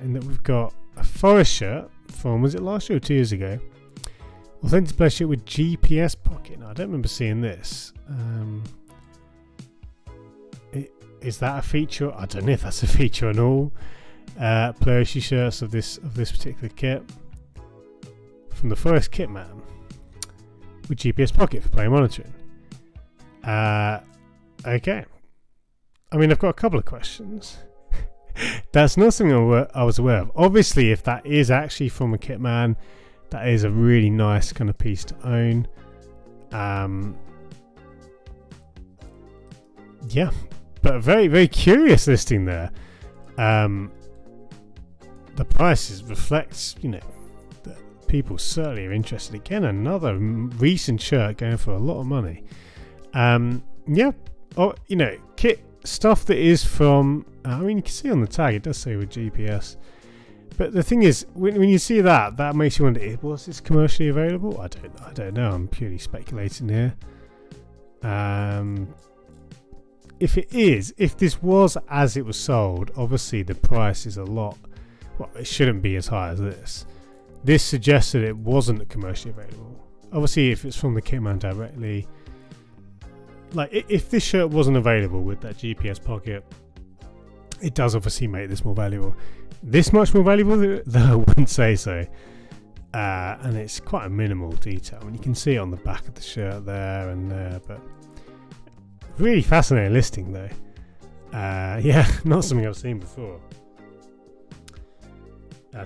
In that we've got a Forest shirt from, was it last year or 2 years ago? Authentic play shirt with GPS pocket. Now, I don't remember seeing this. Is that a feature? I don't know if that's a feature on all player issue shirts of this particular kit. From the Forest kit man with GPS pocket for player monitoring. Okay. I mean, I've got a couple of questions. That's not something I was aware of. Obviously, if that is actually from a kit man, that is a really nice kind of piece to own. Yeah, but a very, very curious listing there. The prices reflects, that people certainly are interested. Again, another recent shirt going for a lot of money. Yeah, kit stuff that is from. I mean, you can see on the tag it does say with GPS. But the thing is, when you see that makes you wonder: was this commercially available? I don't know. I'm purely speculating here. If this was as it was sold, obviously the price is a lot. Well, it shouldn't be as high as this. This suggests that it wasn't commercially available. Obviously, if it's from the kitman directly, like if this shirt wasn't available with that GPS pocket, it does obviously make this more valuable. This much more valuable, though, I wouldn't say so. And it's quite a minimal detail. I mean, you can see it on the back of the shirt there and there, but really fascinating listing though. Yeah, not something I've seen before.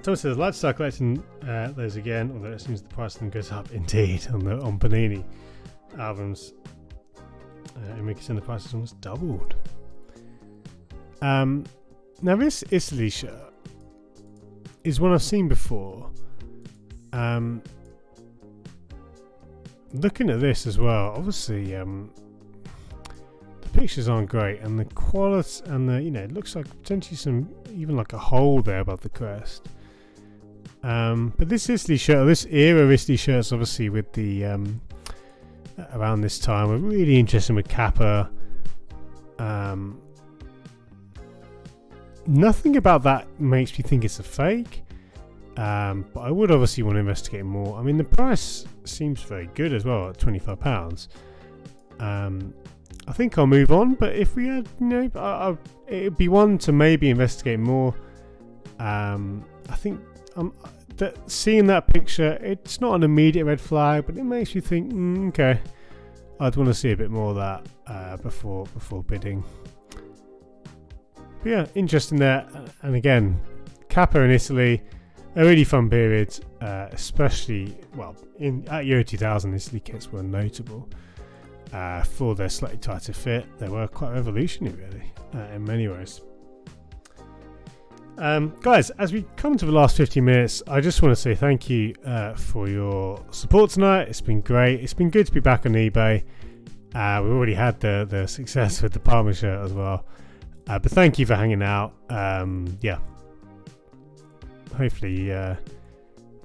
Thomas says, I'd like to start collecting those again, although it seems the price of them goes up indeed on Panini albums. Enrique said the price has almost doubled. Now this Italy shirt is one I've seen before. Looking at this as well, obviously the pictures aren't great, and the quality and the it looks like potentially even like a hole there above the crest. But this Italy shirt, this era of Italy shirts, obviously with the around this time, were really interesting with Kappa. Nothing about that makes me think it's a fake, but I would obviously want to investigate more. I mean, the price seems very good as well at £25. I think I'll move on, but if we had, it'd be one to maybe investigate more. I think that seeing that picture, it's not an immediate red flag, but it makes you think, okay, I'd want to see a bit more of that before bidding. But yeah, interesting there. And again, Kappa in Italy, a really fun period, especially at Euro 2000, Italy kits were notable for their slightly tighter fit. They were quite revolutionary, really, in many ways. Guys, as we come to the last 15 minutes, I just want to say thank you for your support tonight. It's been great. It's been good to be back on eBay. We've already had the success with the Parma shirt as well. But thank you for hanging out. Yeah. Hopefully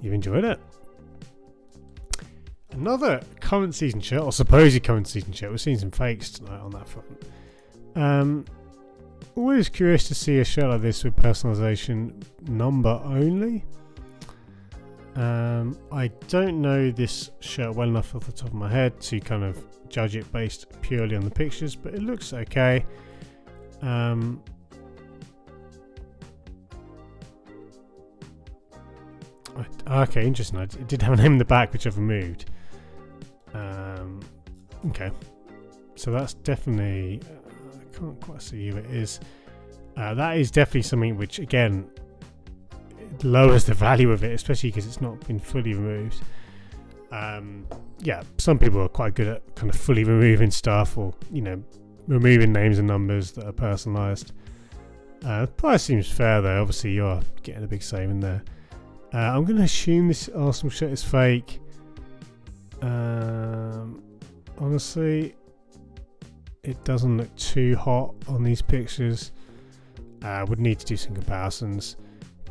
you've enjoyed it. Another current season shirt, or supposed current season shirt. We're seeing some fakes tonight on that front. Always curious to see a shirt like this with personalization number only. I don't know this shirt well enough off the top of my head to kind of judge it based purely on the pictures, but it looks okay. Okay, interesting. It did have a name in the back which I've removed. Okay, so that's definitely I can't quite see who it is. That is definitely something which again lowers the value of it, especially because it's not been fully removed. Yeah, some people are quite good at kind of fully removing stuff, or removing names and numbers that are personalised. Price seems fair though. Obviously, you're getting a big saving there. I'm going to assume this Arsenal shirt is fake. Honestly, it doesn't look too hot on these pictures. Would need to do some comparisons.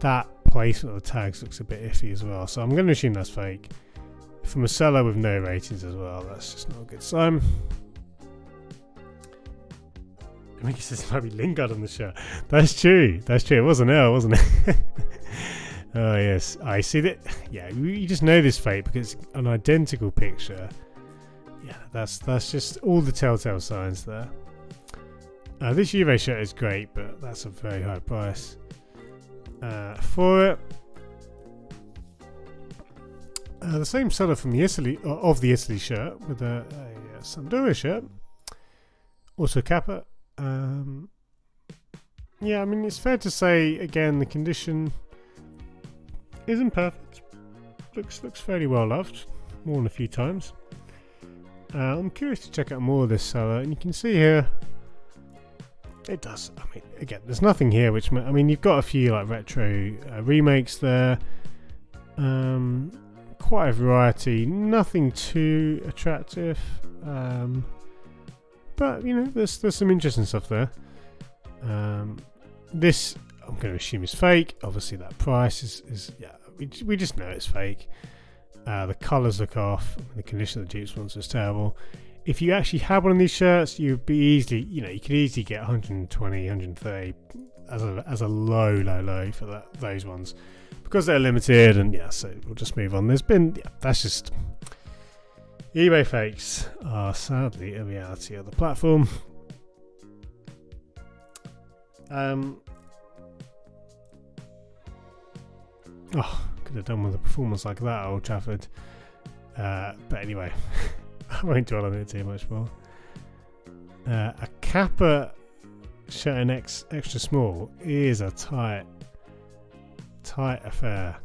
That placement of the tags looks a bit iffy as well, so I'm going to assume that's fake. From a seller with no ratings as well, that's just not a good sign. I think it says it might be Lingard on the shirt. That's true. It wasn't L, wasn't it? Oh yes, I see that. Yeah, you just know this fake because it's an identical picture. Yeah, that's just all the telltale signs there. This Juve shirt is great, but that's a very high price. For it, the same seller from the Italy shirt with a Sampdoria shirt, also Kappa. Yeah, I mean it's fair to say again the condition isn't perfect. Looks fairly well loved, more than a few times. I'm curious to check out more of this seller, and you can see here it does. I mean, again, there's nothing here which you've got a few like retro remakes there. Quite a variety, nothing too attractive. But you know, there's some interesting stuff there. This I'm going to assume is fake. Obviously, that price is yeah. We just know it's fake. The colours look off. The condition of the Dukes ones was terrible. If you actually had one of these shirts, you'd be easily, you could easily get 120, 130 as a low for those ones because they're limited. And yeah, so we'll just move on. That's just eBay fakes are sadly a reality of the platform. Could have done with a performance like that at Old Trafford. But anyway, I won't dwell on it too much more. A Kappa shirt in extra small is a tight affair.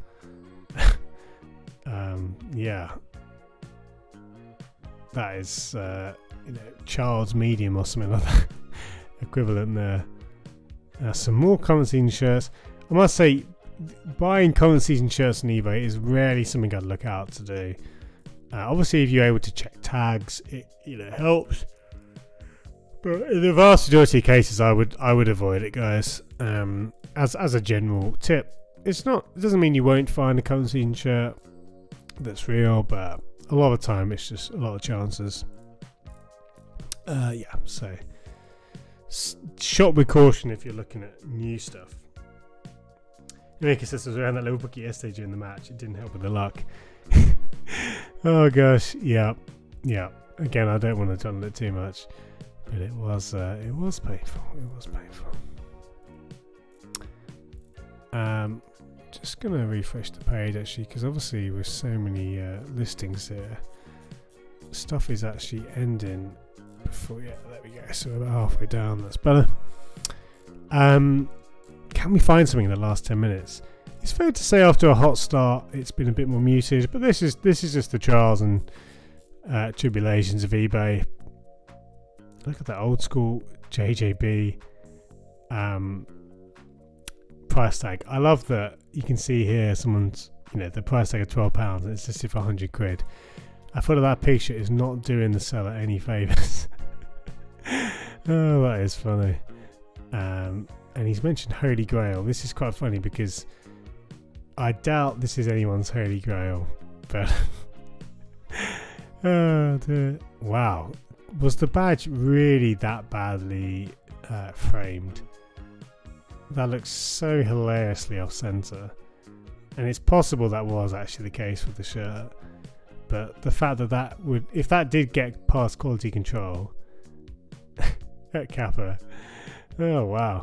Yeah. That is, child's medium or something like that. Equivalent there. Some more common season shirts. I must say, buying common season shirts on eBay is rarely something I'd look out to do. Obviously, if you're able to check tags, it helps. But in the vast majority of cases, I would avoid it, guys. As a general tip, it doesn't mean you won't find a common season shirt that's real, but a lot of the time it's just a lot of chances. So shop with caution if you're looking at new stuff. Nick says I was around that little bucket yesterday during the match. It didn't help with the luck. Oh gosh, yeah. Again, I don't want to dwell on it too much, but it was painful. Just gonna refresh the page actually, because obviously with so many listings here, stuff is actually ending before. Yeah, there we go. So we're about halfway down. That's better. Can we find something in the last 10 minutes? It's fair to say after a hot start, it's been a bit more muted, but this is just the trials and tribulations of eBay. Look at that old school JJB price tag. I love that you can see here someone's, the price tag of £12 and it's listed for 100 quid. I thought that picture is not doing the seller any favours. Oh, that is funny. And he's mentioned Holy Grail. This is quite funny because I doubt this is anyone's Holy Grail, but oh dear. Wow, was the badge really that badly framed? That looks so hilariously off center, and it's possible that was actually the case with the shirt. But the fact that would, if that did get past quality control at Kappa, oh wow.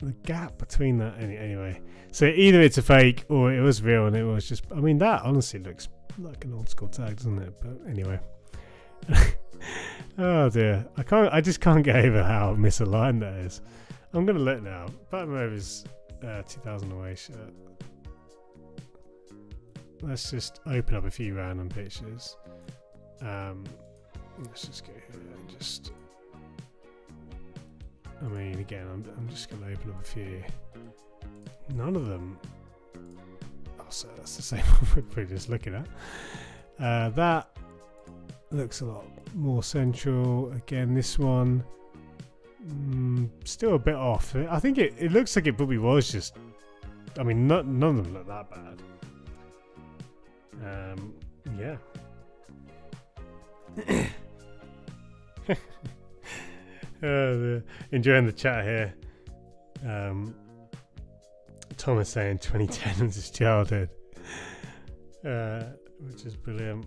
The gap between that anyway, so either it's a fake or it was real and it was just, that honestly looks like an old school tag, doesn't it? But anyway. Oh dear, I just can't get over how misaligned that is. I'm gonna look now. Bottom of his 2000 away shirt. Let's just open up a few random pictures. Let's just go here and just I mean, again, I'm just going to open up a few. None of them. Oh, so that's the same one we're just looking at. That looks a lot more central. Again, this one still a bit off. I think it looks like it probably was just. I mean, none of them look that bad. Yeah. Enjoying the chat here. Tom is saying 2010 was his childhood, which is brilliant.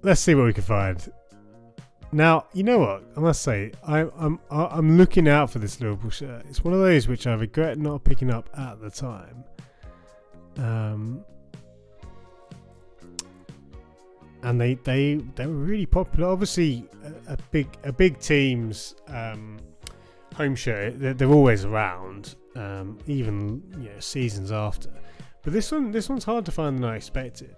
Let's see what we can find. Now, you know what? I must say, I'm looking out for this Liverpool shirt. It's one of those which I regret not picking up at the time. And they were really popular. Obviously, a big team's home shirt. They're always around, even seasons after. But this one's hard to find than I expected.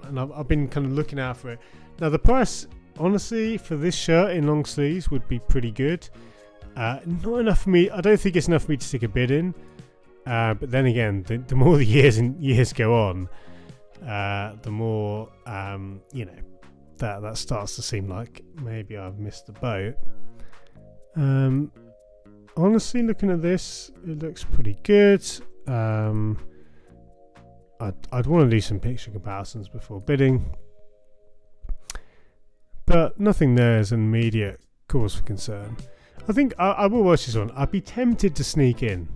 And I've been kind of looking out for it. Now the price, honestly, for this shirt in long sleeves would be pretty good. Not enough for me. I don't think it's enough for me to stick a bid in. But then again, the more the years go on, the more that starts to seem like maybe I've missed the boat. Honestly, looking at this, it looks pretty good. I'd want to do some picture comparisons before bidding, but nothing there is an immediate cause for concern. I think I will watch this one. I'd be tempted to sneak in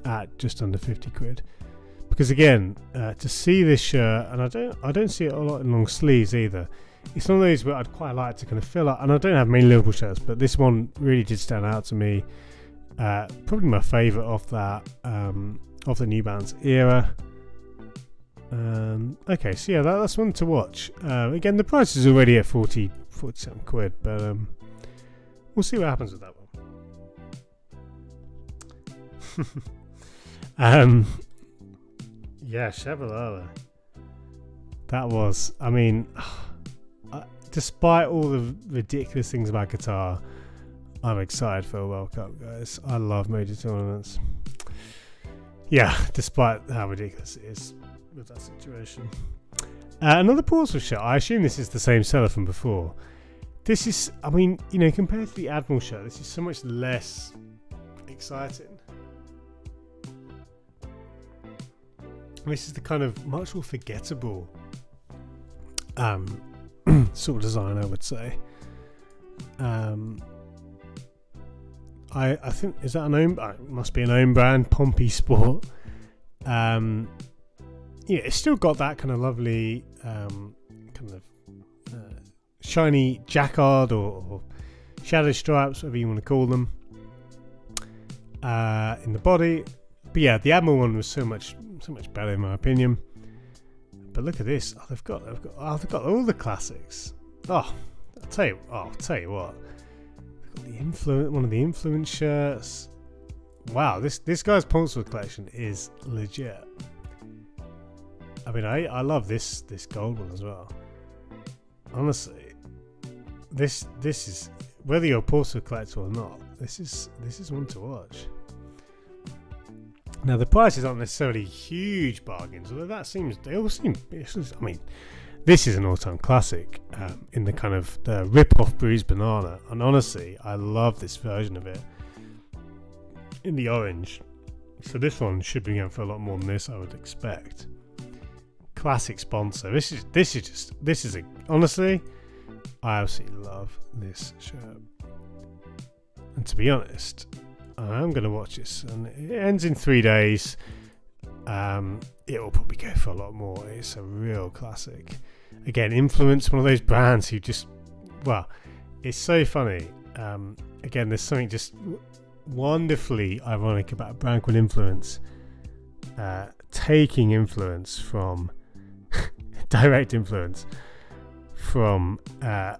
at just under 50 quid. Because again, to see this shirt, and I don't see it a lot in long sleeves either. It's one of those where I'd quite like to kind of fill up, and I don't have many Liverpool shirts, but this one really did stand out to me. Probably my favourite of the New Balance era. Okay, so yeah, that's one to watch. Again, the price is already at 47 quid, but we'll see what happens with that one. Yeah, Shabalala. That was, I mean, despite all the ridiculous things about Qatar, I'm excited for a World Cup, guys. I love major tournaments. Yeah, despite how ridiculous it is with that situation. Another Portsmouth shirt. I assume this is the same seller from before. This is, I mean, compared to the Admiral shirt, this is so much less exciting. This is the kind of much more forgettable sort of design, I would say. I think, is that an own? It must be an own brand, Pompey Sport. It's still got that kind of lovely shiny jacquard or shadow stripes, whatever you want to call them, in the body. But yeah, the Admiral one was so much better in my opinion. But look at this. They've got all the classics. I'll tell you what. They've got one of the Influence shirts. Wow, this guy's Portsmouth collection is legit. I mean, I love this gold one as well. Honestly, this is, whether you're a Portsmouth collector or not, this is one to watch. Now the prices aren't necessarily huge bargains, although they all seem. I mean, this is an all-time classic in the kind of the rip-off Bruised Banana, and honestly, I love this version of it in the orange. So this one should be going for a lot more than this, I would expect. Classic sponsor. Honestly, I absolutely love this shirt. And to be honest, I'm going to watch this, and it ends in 3 days. It will probably go for a lot more. It's a real classic. Again, Influence, one of those brands who just, well, it's so funny. Again, there's something just wonderfully ironic about a brand called Influence taking influence from direct influence from the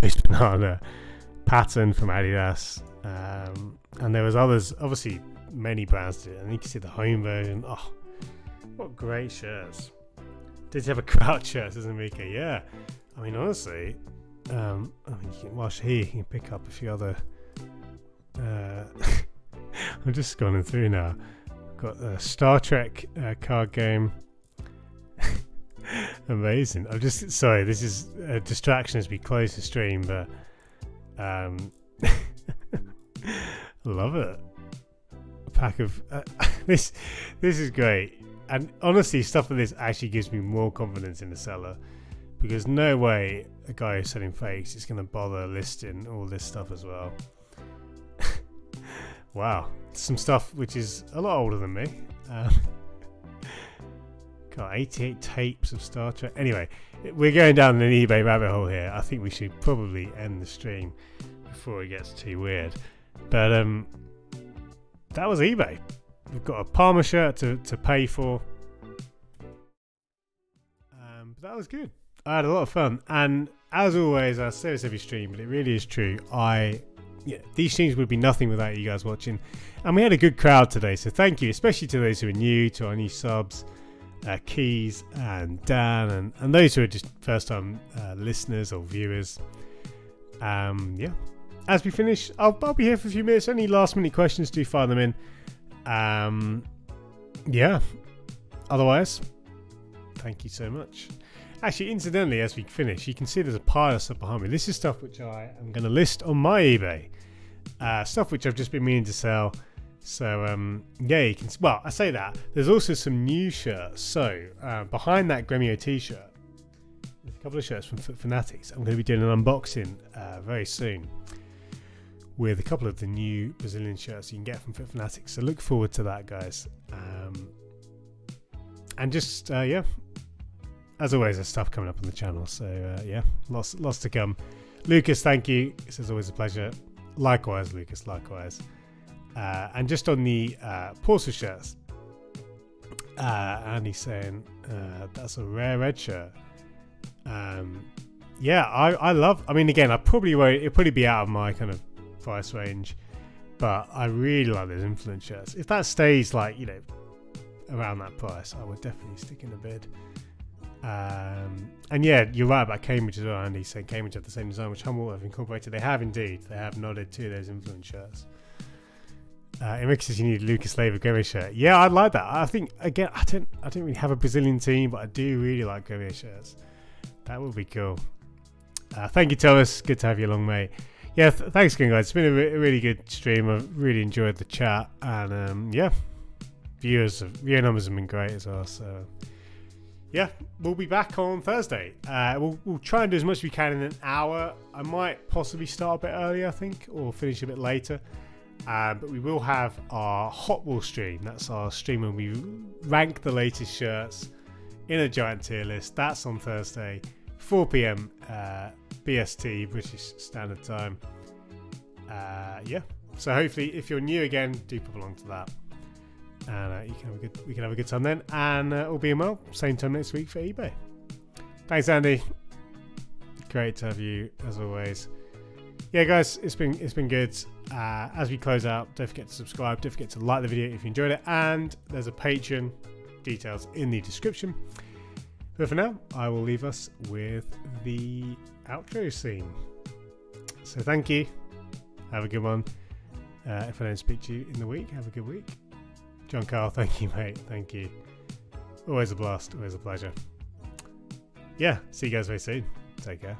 Bruised Banana pattern from Adidas. And there was others, obviously many brands did it, and you can see the home version. Oh, what great shirts. Did you have a crowd shirt, says Amika? Yeah. I mean, honestly, whilst here, you can pick up a few other. I'm just scrolling through now. Got a Star Trek card game. Amazing. I'm just sorry. This is a distraction as we close the stream, but love it. A pack of this. This is great. And honestly, stuff like this actually gives me more confidence in the seller, because no way a guy who's selling fakes is going to bother listing all this stuff as well. Wow, some stuff which is a lot older than me. Got 88 tapes of Star Trek. Anyway, we're going down an eBay rabbit hole here. I think we should probably end the stream before it gets too weird. But that was eBay. We've got a Parma shirt to pay for. But that was good. I had a lot of fun. And as always, I say this every stream, but it really is true. These streams would be nothing without you guys watching. And we had a good crowd today. So thank you, especially to those who are new, to our new subs, Keys and Dan, and those who are just first time listeners or viewers. As we finish, I'll be here for a few minutes. Any last minute questions, do fire them in. Otherwise, thank you so much. Actually, incidentally, as we finish, you can see there's a pile of stuff behind me. This is stuff which I am going to list on my eBay. Stuff which I've just been meaning to sell. So, you can... Well, I say that. There's also some new shirts. So, behind that Gremio t-shirt, there's a couple of shirts from Foot Fanatics. I'm going to be doing an unboxing very soon with a couple of the new Brazilian shirts you can get from Foot Fanatics. So look forward to that, guys. And just, as always, there's stuff coming up on the channel. So, lots to come. Lucas, thank you. It's always a pleasure. Likewise, Lucas, likewise. And just on the Portsmouth shirts, Andy's saying that's a rare red shirt. I love... I mean, again, I probably won't... It'll probably be out of my kind of price range, but I really like those influence shirts. If that stays like, around that price, I would definitely stick in a bid. And yeah, you're right about Cambridge as well, Andy, saying Cambridge have the same design which Humboldt have incorporated. They have indeed. They have nodded to those influence shirts. Enrique says you need a Lucas Leiva Gremio shirt. Yeah, I'd like that. I think, again, I don't really have a Brazilian team, but I do really like Gremio shirts. That would be cool. Thank you, Thomas. Good to have you along, mate. Yeah, thanks again, guys. It's been a really good stream. I've really enjoyed the chat. And viewer numbers have been great as well. So yeah, we'll be back on Thursday. We'll try and do as much as we can in an hour. I might possibly start a bit early, I think, or finish a bit later. But we will have our Hot Wall stream. That's our stream when we rank the latest shirts in a giant tier list. That's on Thursday, 4 p.m. BST, British Standard Time. So hopefully, if you're new again, do pop along to that, and we can have a good time then. And all being well, same time next week for eBay. Thanks, Andy. Great to have you as always. Yeah, guys, it's been good. As we close out, don't forget to subscribe. Don't forget to like the video if you enjoyed it. And there's a Patreon, details in the description. But for now, I will leave us with the outro scene. So thank you. Have a good one. If I don't speak to you in the week, have a good week. John Carl, thank you, mate. Thank you. Always a blast. Always a pleasure. Yeah, see you guys very soon. Take care.